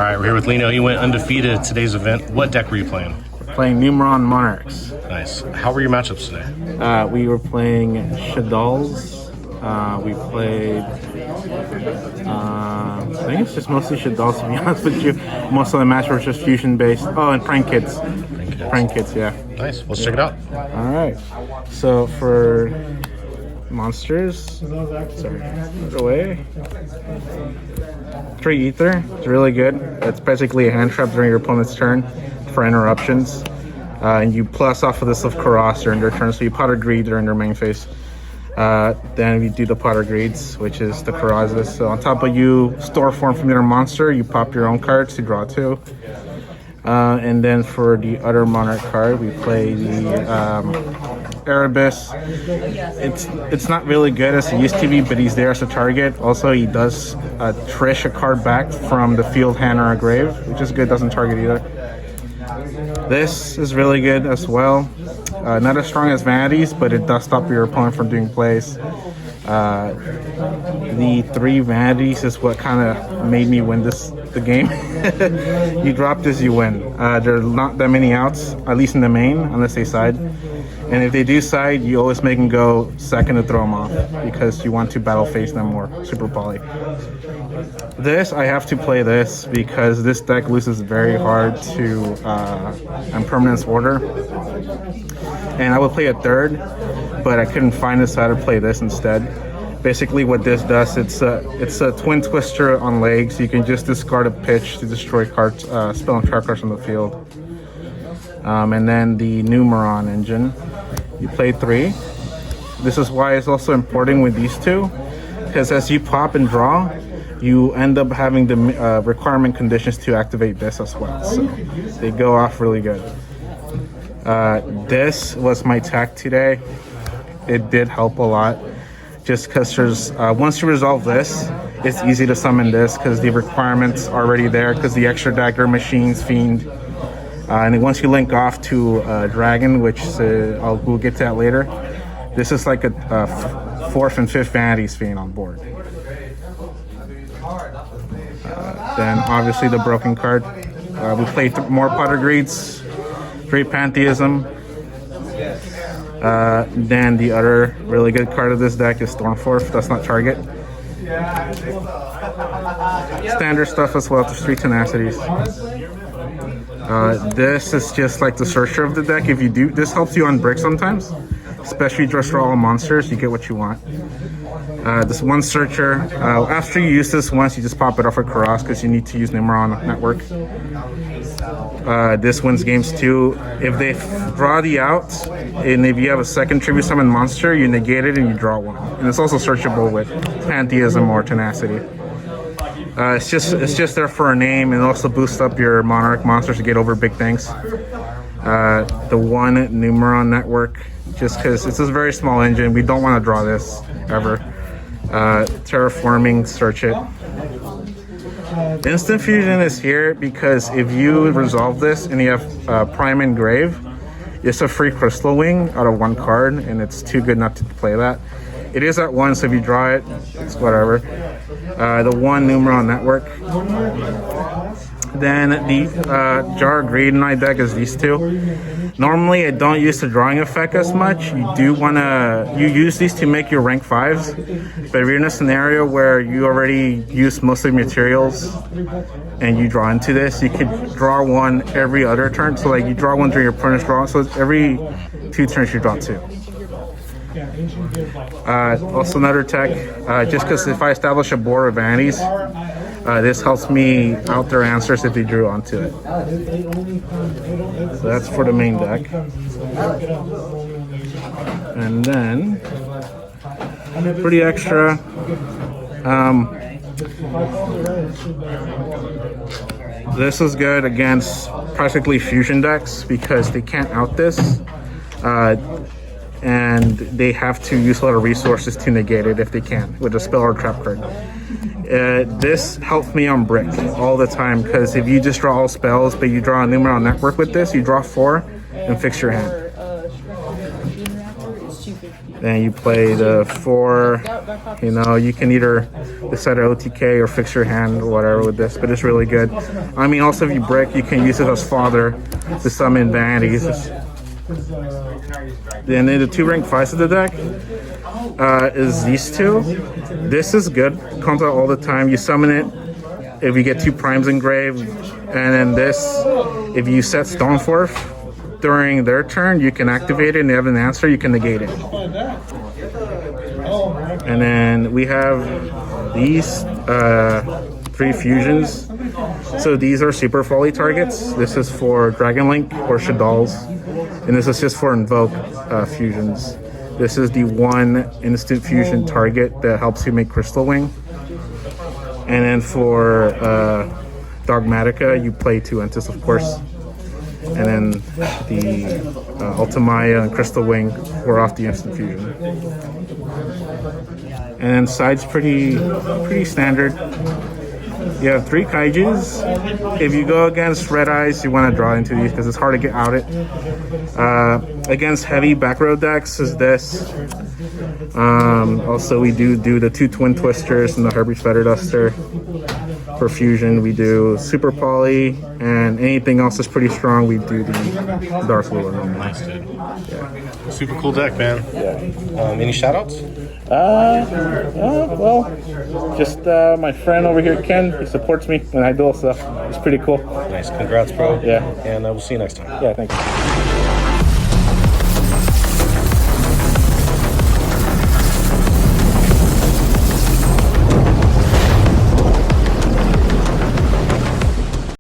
right, we're here with Lino. He went undefeated at today's event. What deck were you playing? Playing Numeron Monarchs. Nice. How were your matchups today? We were playing Shaddolls. We played, I think it's just mostly Shaddolls, to be honest with you. Most of the matches were just fusion based. Oh, and Prank Kids. Prank Kids, yeah. Nice. Let's check it out. All right. So for monsters, sorry, put it away. 3 Ether. It's really good. It's basically a hand trap during your opponent's turn for interruptions. And you plus off of this of Karas during their turn, so you pot or greed during their main phase. Then you do the pot or greeds, which is the Karazes. So on top of you store form from your monster, you pop your own cards to draw 2. And then for the other Monarch card, we play the Erebus. It's not really good as it used to be, but he's there as a target. Also, he does Trish a card back from the field, hand, or a grave, which is good, doesn't target either. This is really good as well. Not as strong as Vanities, but it does stop your opponent from doing plays. The 3 Vanities is what kind of made me win the game. You drop this, you win. There are not that many outs, at least in the main, unless they side. And if they do side, you always make them go second to throw them off because you want to battle face them more. Super poly. This, I have to play this because this deck loses very hard to Impermanence Order. And I would play a 3rd, but I couldn't find this, so I had to play this instead. Basically what this does, it's a Twin Twister on legs. You can just discard a pitch to destroy cards, spell and trap cards on the field. And then the Numeron engine. You play 3. This is why it's also important with these 2, because as you pop and draw, you end up having the requirement conditions to activate this as well. So they go off really good. This was my tech today. It did help a lot. Just because there's once you resolve this, it's easy to summon this because the requirements are already there because the extra dagger, machines, fiend. And then once you link off to Dragon, which we'll get to that later, this is like a 4th and 5th Vanities Fiend on board. Then obviously the broken card. We play more Potter Greeds, 3 Pantheism. Then the other really good card of this deck is Stormforth. That's not target. Standard stuff as well. There's 3 Tenacities. This is just like the searcher of the deck. If you do, this helps you on brick sometimes, especially just for all monsters. You get what you want. This one searcher. After you use this once, you just pop it off a Karas because you need to use Numeron Network. This wins games too. If they draw the out, and if you have a second tribute summon monster, you negate it and you draw 1. And it's also searchable with Pantheism or Tenacity. It's just there for a name and also boost up your Monarch monsters to get over big things. The one Numeron Network, just because it's a very small engine, we don't want to draw this ever. Terraforming, search it. Instant Fusion is here because if you resolve this and you have Prime and Grave, it's a free Crystal Wing out of 1 card, and it's too good not to play that. It is at 1, so if you draw it, it's whatever. The 1 Numeron Network. Then the Jar Greed in my deck is these 2. Normally, I don't use the drawing effect as much. You do want to use these to make your rank 5s. But if you're in a scenario where you already use most of the materials and you draw into this, you could draw 1 every other turn. So like you draw 1 during your opponent's draw. So every 2 turns you draw 2. Also another tech, just because if I establish a board of Vanities, this helps me out their answers if they drew onto it. So that's for the main deck. And then, pretty extra, this is good against practically fusion decks because they can't out this. And they have to use a lot of resources to negate it if they can with a spell or trap card. This helps me on brick all the time because if you just draw all spells but you draw a Numeron Network with this, you draw 4 and fix your hand. Then you play the 4. You know, you can either decide to OTK or fix your hand or whatever with this, but it's really good. I mean, also if you brick, you can use it as fodder to summon vanities. Then the 2 rank 5s of the deck is these 2. This is good. Comes out all the time. You summon it if you get 2 primes engraved, and then this, if you set Stoneforth during their turn, you can activate it, and they have an answer, you can negate it. And then we have these 3 fusions. So these are super folly targets. This is for Dragon Link or Shadal's, and this is just for invoke fusions. This is the 1 instant fusion target that helps you make Crystal Wing. And then for Dogmatica, you play 2 Entis, of course. And then the Ultimaya and Crystal Wing were off the instant fusion. And then side's pretty standard. You have 3 Kaijus. If you go against Red Eyes, you want to draw into these because it's hard to get out it. Against heavy back row decks is this. Also, we do the 2 Twin Twisters and the Herbie's Feather Duster. For fusion, we do Super Poly, and anything else is pretty strong, we do the Dark Lure. Nice, dude. Yeah. Super cool deck, man. Yeah. Any shout-outs? Well, just my friend over here, Ken, he supports me when I duel, so it's pretty cool. Nice. Congrats, bro. Yeah. And we'll see you next time. Yeah, thank you.